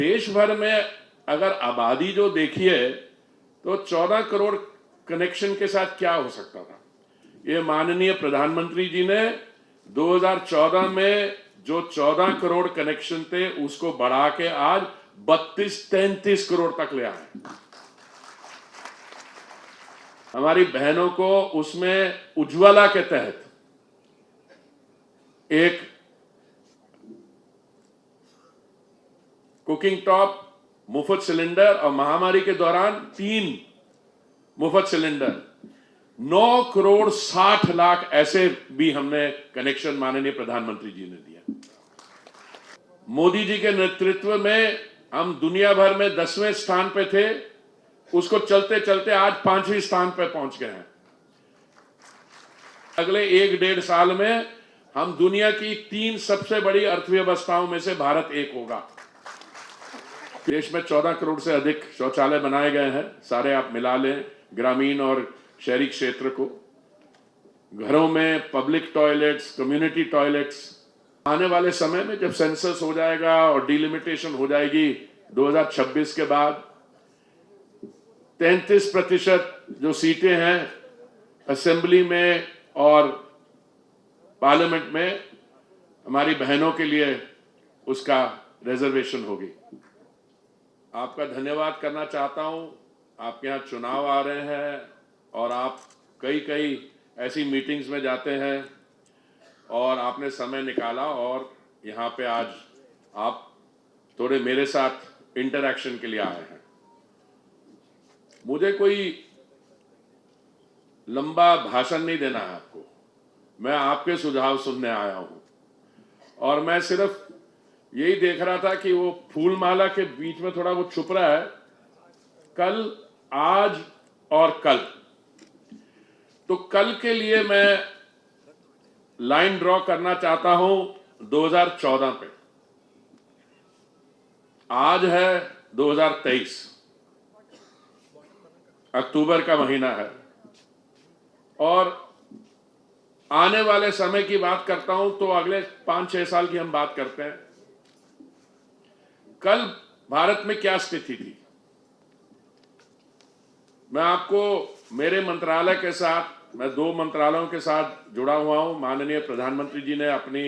देश भर में अगर आबादी जो देखिए तो 14 करोड़ कनेक्शन के साथ क्या हो सकता था। ये माननीय प्रधानमंत्री जी ने 2014 में जो 14 करोड़ कनेक्शन थे उसको बढ़ा के आज 32-33 करोड़ तक ले आए। हमारी बहनों को उसमें उज्ज्वला के तहत एक कुकिंग टॉप मुफ्त सिलेंडर और महामारी के दौरान 3 मुफ्त सिलेंडर, 9 करोड़ 60 लाख ऐसे भी हमने कनेक्शन माननीय प्रधानमंत्री जी ने दिया। मोदी जी के नेतृत्व में हम दुनिया भर में 10वें स्थान पे थे, उसको चलते चलते आज 5वें स्थान पे पहुंच गए हैं। अगले 1-1.5 साल में हम दुनिया की 3 सबसे बड़ी अर्थव्यवस्थाओं में से भारत एक होगा। देश में 14 करोड़ से अधिक शौचालय बनाए गए हैं, सारे आप मिला लें, ग्रामीण और शहरी क्षेत्र को। घरों में पब्लिक टॉयलेट्स, कम्युनिटी टॉयलेट्स। आने वाले समय में जब सेंसस हो जाएगा और डिलिमिटेशन हो जाएगी 2026 के बाद, 33% जो सीटें हैं असेंबली में और पार्लियामेंट में हमारी बहनों के लिए उसका रिजर्वेशन होगी। आपका धन्यवाद करना चाहता हूं। आपके यहाँ चुनाव आ रहे हैं और आप कई ऐसी मीटिंग्स में जाते हैं और आपने समय निकाला और यहाँ पे आज आप थोड़े मेरे साथ इंटरैक्शन के लिए आए हैं। मुझे कोई लंबा भाषण नहीं देना है आपको, मैं आपके सुझाव सुनने आया हूं और मैं सिर्फ यही देख रहा था कि वो फूलमाला के बीच में थोड़ा वो छुप रहा है, कल, आज और कल। तो कल के लिए मैं लाइन ड्रॉ करना चाहता हूं 2014 पे। आज है 2023, अक्टूबर का महीना है और आने वाले समय की बात करता हूं तो अगले 5-6 साल की हम बात करते हैं। कल भारत में क्या स्थिति थी, मैं आपको मेरे मंत्रालय के साथ, मैं 2 मंत्रालयों के साथ जुड़ा हुआ हूं। माननीय प्रधानमंत्री जी ने अपनी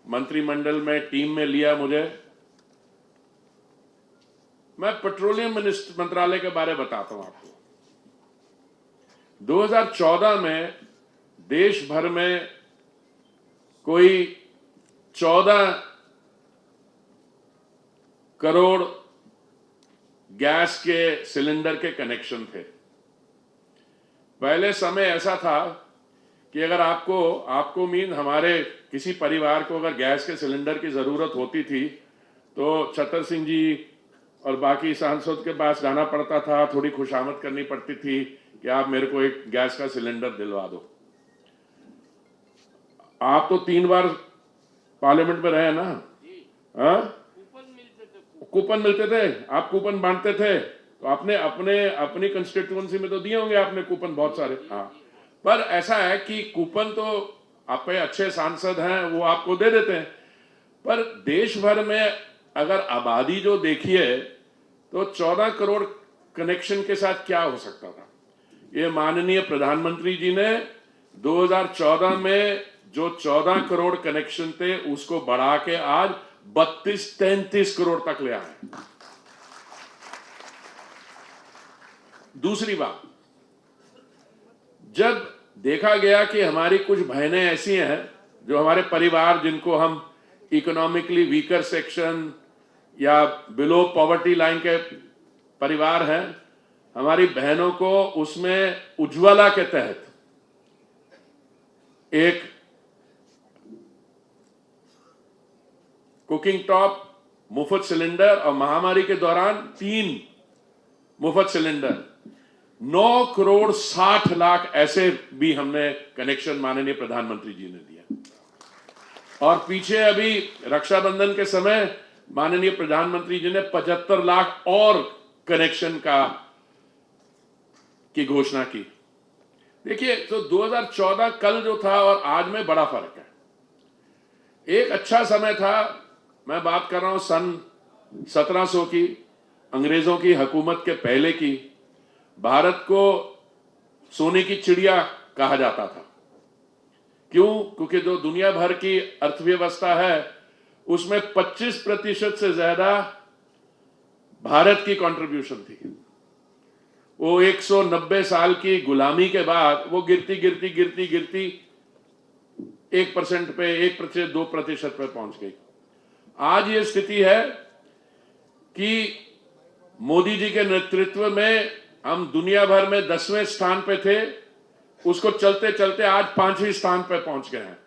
मंत्रिमंडल में टीम में लिया मुझे। मैं पेट्रोलियम मंत्रालय के बारे में बताता हूं आपको। 2014 में देश भर में कोई 14 करोड़ गैस के सिलेंडर के कनेक्शन थे। पहले समय ऐसा था कि अगर आपको मीन हमारे किसी परिवार को अगर गैस के सिलेंडर की जरूरत होती थी तो छतर सिंह जी और बाकी सांसद के पास जाना पड़ता था, थोड़ी खुशामद करनी पड़ती थी कि आप मेरे को एक गैस का सिलेंडर दिलवा दो। आप तो 3 बार पार्लियामेंट में रहे ना, हाँ? कूपन मिलते थे, आप कूपन बांटते थे तो आपने अपनी कंस्टिट्यूएंसी में तो दिए होंगे आपने कूपन बहुत सारे। हाँ, पर ऐसा है कि कूपन तो आप अच्छे सांसद हैं वो आपको दे देते हैं, पर देश भर में अगर आबादी जो देखिए तो 14 करोड़ कनेक्शन के साथ क्या हो सकता था। ये माननीय प्रधानमंत्री जी ने 2014 में जो 14 करोड़ कनेक्शन थे उसको बढ़ा के आज 32-33 करोड़ तक ले आए। दूसरी बात, जब देखा गया कि हमारी कुछ बहनें ऐसी हैं जो हमारे परिवार, जिनको हम इकोनॉमिकली वीकर सेक्शन या बिलो पॉवर्टी लाइन के परिवार हैं, हमारी बहनों को उसमें उज्ज्वला के तहत एक कुकिंग टॉप मुफ्त सिलेंडर और महामारी के दौरान 3 मुफ्त सिलेंडर, 9 करोड़ 60 लाख ऐसे भी हमने कनेक्शन माननीय प्रधानमंत्री जी ने दिया। और पीछे अभी रक्षाबंधन के समय माननीय प्रधानमंत्री जी ने 75 लाख और कनेक्शन की घोषणा की। देखिए, तो 2014 कल जो था और आज में बड़ा फर्क है। एक अच्छा समय था, मैं बात कर रहा हूं सन 1700 की अंग्रेजों की हुकूमत के पहले की भारत को सोने की चिड़िया कहा जाता था। क्यों? क्योंकि जो दुनिया भर की अर्थव्यवस्था है उसमें 25% से ज्यादा भारत की कंट्रीब्यूशन थी। वो 190 साल की गुलामी के बाद वो गिरती गिरती गिरती गिरती 1% पे 1% 2% पे पहुंच गई। आज ये स्थिति है कि मोदी जी के नेतृत्व में हम दुनिया भर में 10वें स्थान पे थे, उसको चलते चलते आज 5वें स्थान पे पहुंच गए हैं।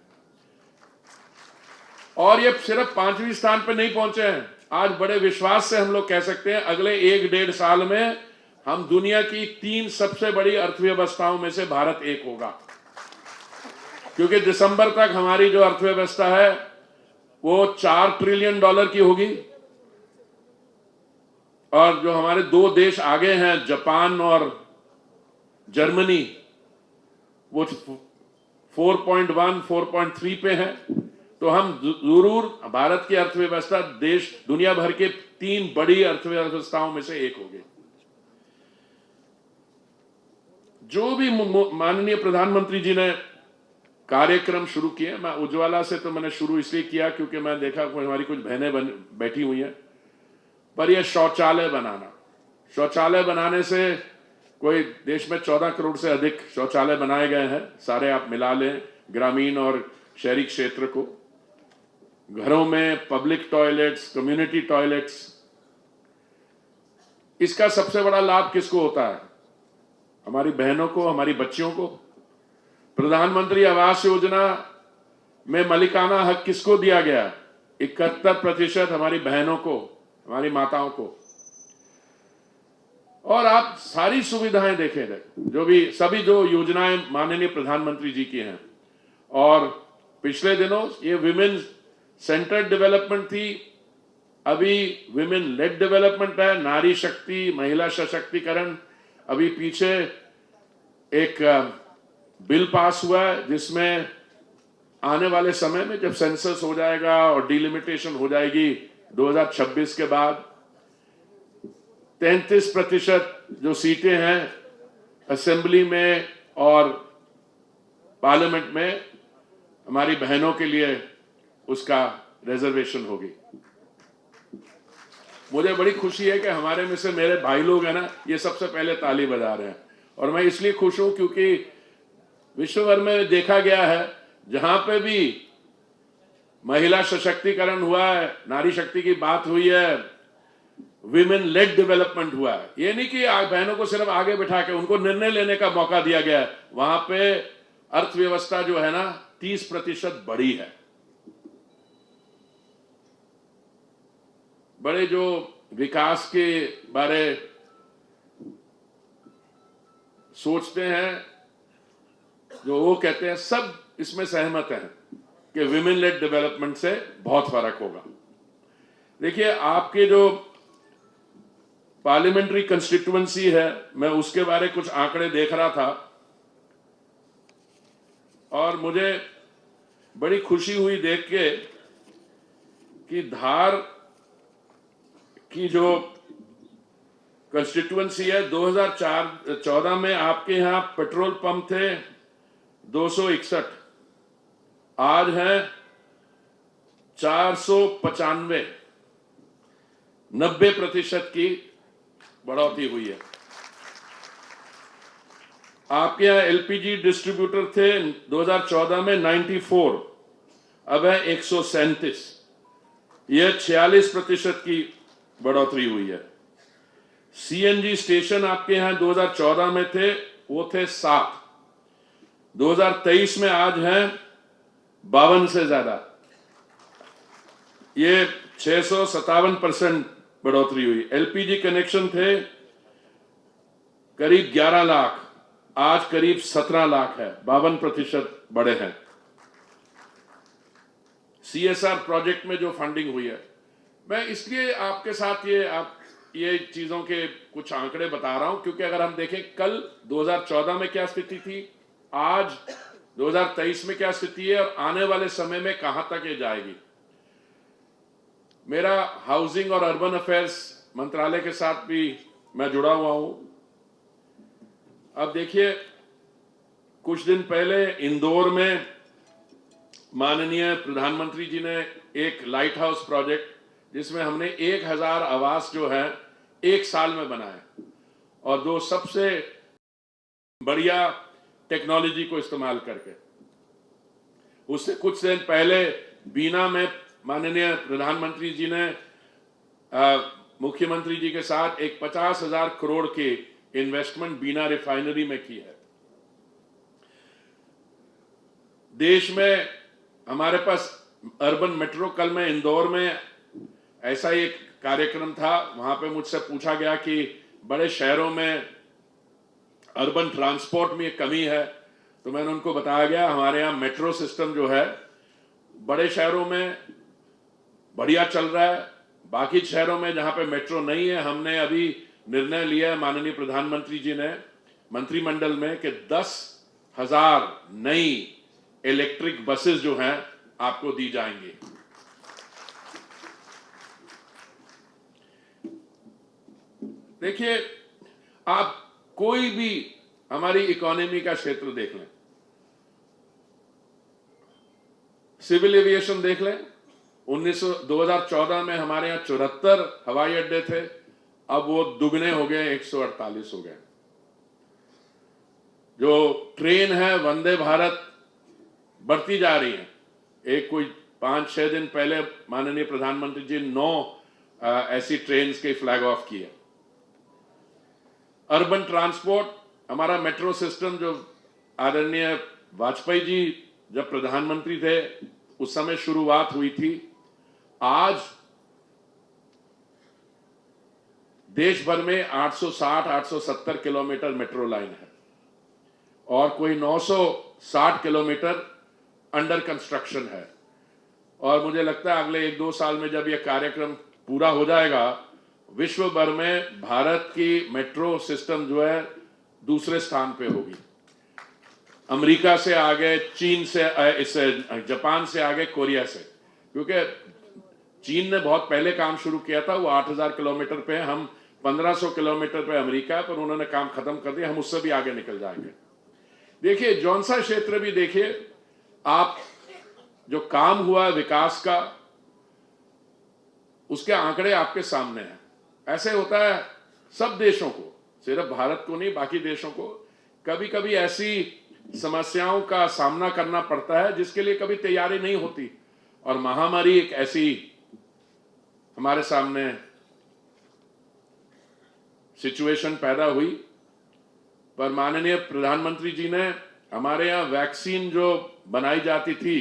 और ये सिर्फ 5वें स्थान पे नहीं पहुंचे हैं, आज बड़े विश्वास से हम लोग कह सकते हैं अगले 1-1.5 साल में हम दुनिया की 3 सबसे बड़ी अर्थव्यवस्थाओं में से भारत एक होगा। क्योंकि दिसंबर तक हमारी जो अर्थव्यवस्था है वो $4 ट्रिलियन की होगी, और जो हमारे 2 देश आगे हैं जापान और जर्मनी, वो 4.1 4.3 पे है। तो हम जरूर भारत की अर्थव्यवस्था देश दुनिया भर के 3 बड़ी अर्थव्यवस्थाओं में से एक होगी। जो भी माननीय प्रधानमंत्री जी ने कार्यक्रम शुरू किए, मैं उज्ज्वला से तो मैंने शुरू इसलिए किया क्योंकि मैं देखा हमारी कुछ बहनें बैठी हुई हैं, पर यह शौचालय बनाने से कोई देश में 14 करोड़ से अधिक शौचालय बनाए गए हैं, सारे आप मिला लें ग्रामीण और शहरी क्षेत्र को। घरों में पब्लिक टॉयलेट्स, कम्युनिटी टॉयलेट्स, इसका सबसे बड़ा लाभ किसको होता है? हमारी बहनों को, हमारी बच्चियों को। प्रधानमंत्री आवास योजना में मालिकाना हक किसको दिया गया? 71% हमारी बहनों को, हमारी माताओं को। और आप सारी सुविधाएं देखें, जो भी सभी जो योजनाएं माननीय प्रधानमंत्री जी की हैं, और पिछले दिनों ये विमेन सेंटर्ड डेवलपमेंट थी, अभी विमेन लेड डेवलपमेंट है, नारी शक्ति, महिला सशक्तिकरण। अभी पीछे एक बिल पास हुआ है जिसमें आने वाले समय में जब सेंसस हो जाएगा और डिलिमिटेशन हो जाएगी 2026 के बाद, 33% जो सीटें हैं असेंबली में और पार्लियामेंट में हमारी बहनों के लिए उसका रिजर्वेशन होगी। मुझे बड़ी खुशी है कि हमारे में से मेरे भाई लोग हैं ना, ये सबसे पहले ताली बजा रहे हैं। और मैं इसलिए खुश हूं क्योंकि विश्व भर में देखा गया है जहां पे भी महिला सशक्तिकरण हुआ है, नारी शक्ति की बात हुई है, विमेन लेड डेवलपमेंट हुआ है, ये नहीं कि बहनों को सिर्फ आगे बिठा के उनको निर्णय लेने का मौका दिया गया है, वहां पे अर्थव्यवस्था जो है ना 30% बढ़ी है। बड़े जो विकास के बारे सोचते हैं, जो वो कहते हैं, सब इसमें सहमत हैं कि विमेन लेड डेवलपमेंट से बहुत फर्क होगा। देखिए, आपके जो पार्लियामेंट्री कंस्टिट्यूएंसी है, मैं उसके बारे कुछ आंकड़े देख रहा था और मुझे बड़ी खुशी हुई देख के कि धार की जो कंस्टिट्यूएंसी है, 2014 में आपके यहां पेट्रोल पंप थे 261, आज हैं 495, 90% की बढ़ोतरी हुई है। आपके यहां एलपीजी डिस्ट्रीब्यूटर थे 2014 में 94, अब है 137, यह 46% की बढ़ोतरी हुई है। सीएनजी स्टेशन आपके यहां 2014 में थे, वो थे 7, 2023 में आज हैं 52 से ज्यादा, ये 657% बढ़ोतरी हुई। एलपीजी कनेक्शन थे करीब 11 लाख, आज करीब 17 लाख है, 52% बढ़े हैं। सीएसआर प्रोजेक्ट में जो फंडिंग हुई है, मैं इसलिए आपके साथ ये चीजों के कुछ आंकड़े बता रहा हूं क्योंकि अगर हम देखें कल 2014 में क्या स्थिति थी, आज 2023 में क्या स्थिति है और आने वाले समय में कहां तक ये जाएगी। मेरा हाउसिंग और अर्बन अफेयर्स मंत्रालय के साथ भी मैं जुड़ा हुआ हूं। अब देखिए, कुछ दिन पहले इंदौर में माननीय प्रधानमंत्री जी ने एक लाइट हाउस प्रोजेक्ट, जिसमें हमने 1000 आवास जो है 1 साल में बनाए, और दो सबसे बढ़िया टेक्नोलॉजी को इस्तेमाल करके। उससे कुछ दिन पहले बीना में माननीय प्रधानमंत्री जी ने मुख्यमंत्री जी के साथ एक 50,000 करोड़ की इन्वेस्टमेंट बीना रिफाइनरी में की है। देश में हमारे पास अर्बन मेट्रो, कल में इंदौर में ऐसा ही एक कार्यक्रम था, वहां पे मुझसे पूछा गया कि बड़े शहरों में अर्बन ट्रांसपोर्ट में कमी है, तो मैंने उनको बताया गया हमारे यहाँ मेट्रो सिस्टम जो है बड़े शहरों में बढ़िया चल रहा है। बाकी शहरों में जहां पे मेट्रो नहीं है, हमने अभी निर्णय लिया है माननीय प्रधानमंत्री जी ने मंत्रिमंडल में कि 10,000 नई इलेक्ट्रिक बसेस जो हैं आपको दी जाएंगी। देखिए, आप कोई भी हमारी इकोनॉमी का क्षेत्र देख लें, सिविल एविएशन देख लें, 2014 में हमारे यहाँ 74 हवाई अड्डे थे, अब वो दुगने हो गए, 148 हो गए। जो ट्रेन है वंदे भारत बढ़ती जा रही है। एक कोई 5-6 दिन पहले माननीय प्रधानमंत्री जी 9 ऐसी ट्रेन के फ्लैग ऑफ किए। अर्बन ट्रांसपोर्ट, हमारा मेट्रो सिस्टम जो आदरणीय वाजपेयी जी जब प्रधानमंत्री थे उस समय शुरुआत हुई थी। आज देश भर में 860-870 किलोमीटर मेट्रो लाइन है और कोई 960 किलोमीटर अंडर कंस्ट्रक्शन है। और मुझे लगता है अगले 1-2 साल में जब यह कार्यक्रम पूरा हो जाएगा, विश्व भर में भारत की मेट्रो सिस्टम जो है दूसरे स्थान पे होगी। अमेरिका से आगे, चीन से, इससे जापान से आगे, कोरिया से, क्योंकि चीन ने बहुत पहले काम शुरू किया था, वो 8,000 किलोमीटर पे है, हम 1500 किलोमीटर पे अमेरिका है, पर उन्होंने काम खत्म कर दिया, हम उससे भी आगे निकल जाएंगे। देखिए, जौन सा क्षेत्र भी देखिए आप, जो काम हुआ विकास का, उसके आंकड़े आपके सामने हैं। ऐसे होता है सब देशों को, सिर्फ भारत को नहीं, बाकी देशों को कभी कभी ऐसी समस्याओं का सामना करना पड़ता है जिसके लिए कभी तैयारी नहीं होती, और महामारी एक ऐसी हमारे सामने सिचुएशन पैदा हुई। पर माननीय प्रधानमंत्री जी ने हमारे यहाँ वैक्सीन जो बनाई जाती थी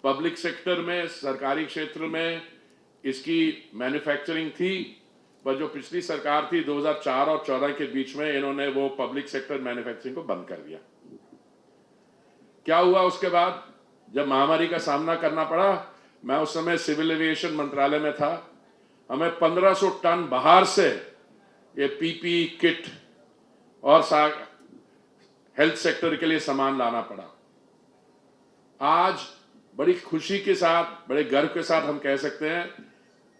पब्लिक सेक्टर में, सरकारी क्षेत्र में इसकी मैन्युफैक्चरिंग थी, पर जो पिछली सरकार थी 2004 और 14 के बीच में, इन्होंने वो पब्लिक सेक्टर मैन्युफैक्चरिंग को बंद कर दिया। क्या हुआ उसके बाद, जब महामारी का सामना करना पड़ा, मैं उस समय सिविल एविएशन मंत्रालय में था, हमें 1500 टन बाहर से ये पीपी किट और हेल्थ सेक्टर के लिए सामान लाना पड़ा। आज बड़ी खुशी के साथ, बड़े गर्व के साथ हम कह सकते हैं,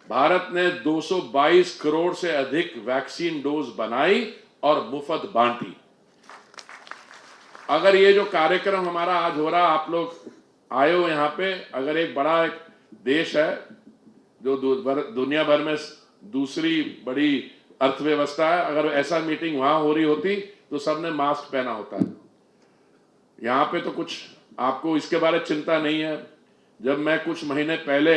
भारत ने 222 करोड़ से अधिक वैक्सीन डोज बनाई और मुफ्त बांटी। अगर ये जो कार्यक्रम हमारा आज हो रहा, आप लोग आए हो यहाँ पे, अगर एक बड़ा एक देश है जो दुनिया भर में दूसरी बड़ी अर्थव्यवस्था है, अगर ऐसा मीटिंग वहां हो रही होती तो सबने मास्क पहना होता है। यहाँ पे तो कुछ आपको इसके बारे में चिंता नहीं है। जब मैं कुछ महीने पहले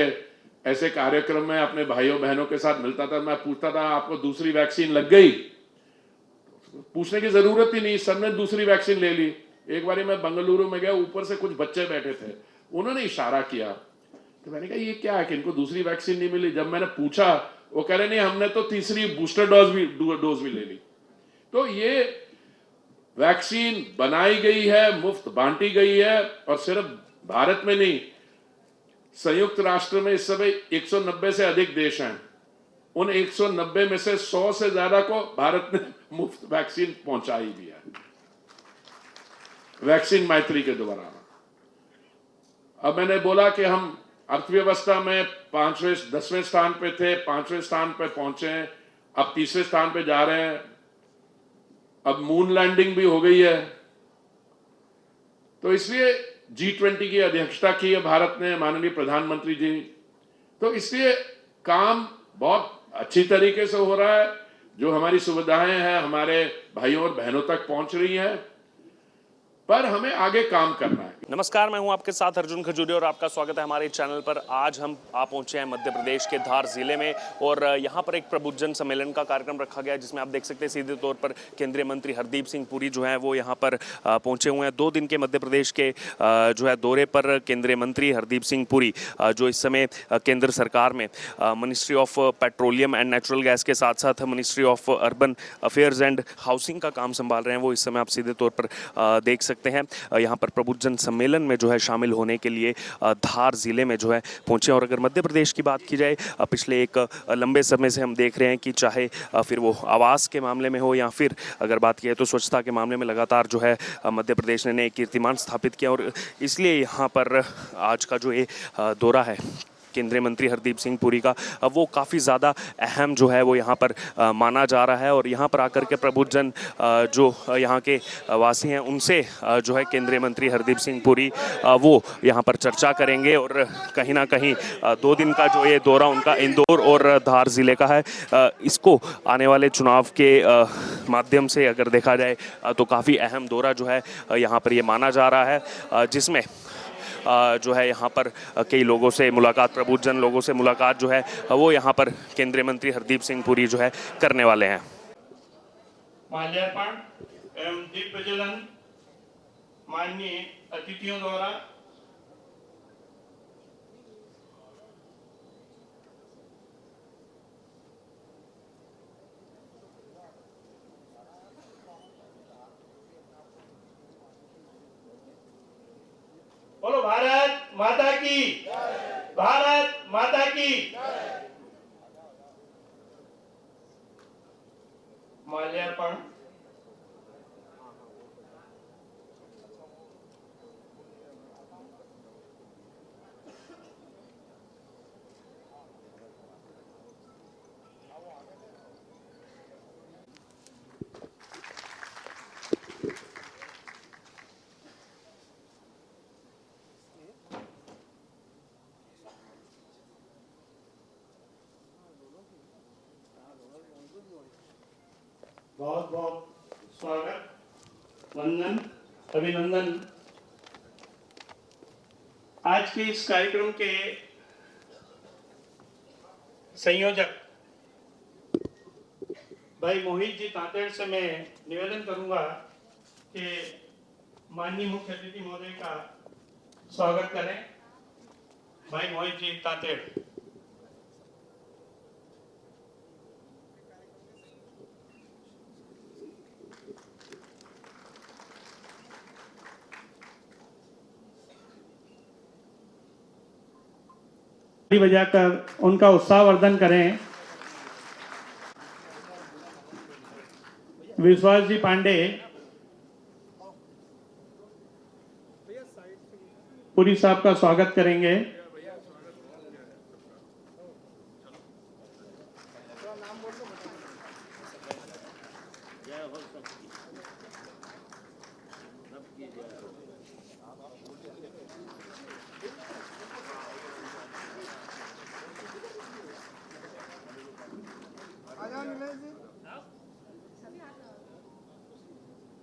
ऐसे कार्यक्रम में अपने भाइयों बहनों के साथ मिलता था, मैं पूछता था आपको दूसरी वैक्सीन लग गई? पूछने की जरूरत ही नहीं, सबने दूसरी वैक्सीन ले ली। एक बार मैं बेंगलुरु में गया, ऊपर से कुछ बच्चे बैठे थे, उन्होंने इशारा किया, तो मैंने कहा ये क्या है कि इनको दूसरी वैक्सीन नहीं मिली। जब मैंने पूछा, वो कह रहे नहीं, हमने तो तीसरी बूस्टर डोज भी ले ली। तो ये वैक्सीन बनाई गई है, मुफ्त बांटी गई है, और सिर्फ भारत में नहीं, संयुक्त राष्ट्र में इस समय 190 से अधिक देश हैं। उन 190 में से 100 से ज्यादा को भारत ने मुफ्त वैक्सीन पहुंचाई भी है, वैक्सीन मैत्री के द्वारा। अब मैंने बोला कि हम अर्थव्यवस्था में 5वें 10वें स्थान पे थे, 5वें स्थान पे पहुंचे हैं, अब 3रे स्थान पे जा रहे हैं। अब मून लैंडिंग भी हो गई है। तो इसलिए G20 की अध्यक्षता की है भारत ने, माननीय प्रधानमंत्री जी। तो इसलिए काम बहुत अच्छी तरीके से हो रहा है। जो हमारी सुविधाएं हैं हमारे भाइयों और बहनों तक पहुंच रही हैं, पर हमें आगे काम करना है। नमस्कार, मैं हूं आपके साथ अर्जुन खजूरिया और आपका स्वागत है हमारे चैनल पर। आज हम आ पहुंचे हैं मध्य प्रदेश के धार जिले में और यहां पर एक प्रबुद्धजन सम्मेलन का कार्यक्रम रखा गया है, जिसमें आप देख सकते हैं सीधे तौर पर केंद्रीय मंत्री हरदीप सिंह पुरी जो है वो यहां पर पहुंचे हुए हैं। 2 दिन के मध्य प्रदेश के जो है दौरे पर केंद्रीय मंत्री हरदीप सिंह पुरी जो इस समय केंद्र सरकार में ministry of petroleum and natural gas के साथ साथ ministry of urban affairs and housing का काम संभाल रहे हैं, वो इस समय आप सीधे तौर पर देख सकते हैं। यहाँ पर प्रबुद्धजन सम्मेलन में जो है शामिल होने के लिए धार जिले में जो है पहुंचे। और अगर मध्य प्रदेश की बात की जाए, पिछले एक लंबे समय से हम देख रहे हैं कि चाहे फिर वो आवास के मामले में हो या फिर अगर बात की जाए तो स्वच्छता के मामले में लगातार जो है मध्य प्रदेश ने एक कीर्तिमान स्थापित किया। और इसलिए यहाँ पर आज का जो ये दौरा है केंद्रीय मंत्री हरदीप सिंह पुरी का, वो काफ़ी ज़्यादा अहम जो है वो यहाँ पर माना जा रहा है। और यहाँ पर आकर के प्रबुद्धजन जो यहाँ के वासी हैं उनसे जो है केंद्रीय मंत्री हरदीप सिंह पुरी वो यहाँ पर चर्चा करेंगे। और कहीं ना कहीं 2 दिन का जो ये दौरा उनका इंदौर और धार ज़िले का है, इसको आने वाले चुनाव के माध्यम से अगर देखा जाए तो काफ़ी अहम दौरा जो है यहाँ पर ये माना जा रहा है, जिसमें जो है यहाँ पर कई लोगों से मुलाकात, प्रबुद्धजन लोगों से मुलाकात जो है वो यहाँ पर केंद्रीय मंत्री हरदीप सिंह पुरी जो है करने वाले हैं। माल्यार्पण एवं दीप प्रज्वलन माननीय अतिथियों द्वारा बोलो भारत माता की, भारत माता की। माल्यार्पण बहुत बहुत स्वागत, वंदन, अभिनंदन। आज के इस कार्यक्रम के संयोजक भाई मोहित जी तांतेड़ से मैं निवेदन करूंगा कि माननीय मुख्य अतिथि महोदय का स्वागत करें। भाई मोहित जी तांतेड़। बजाकर उनका उत्साहवर्धन करें। विश्वास जी पांडे पुरी साहब का स्वागत करेंगे।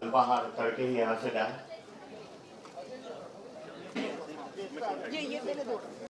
बाहर करके यहाँ से डाल।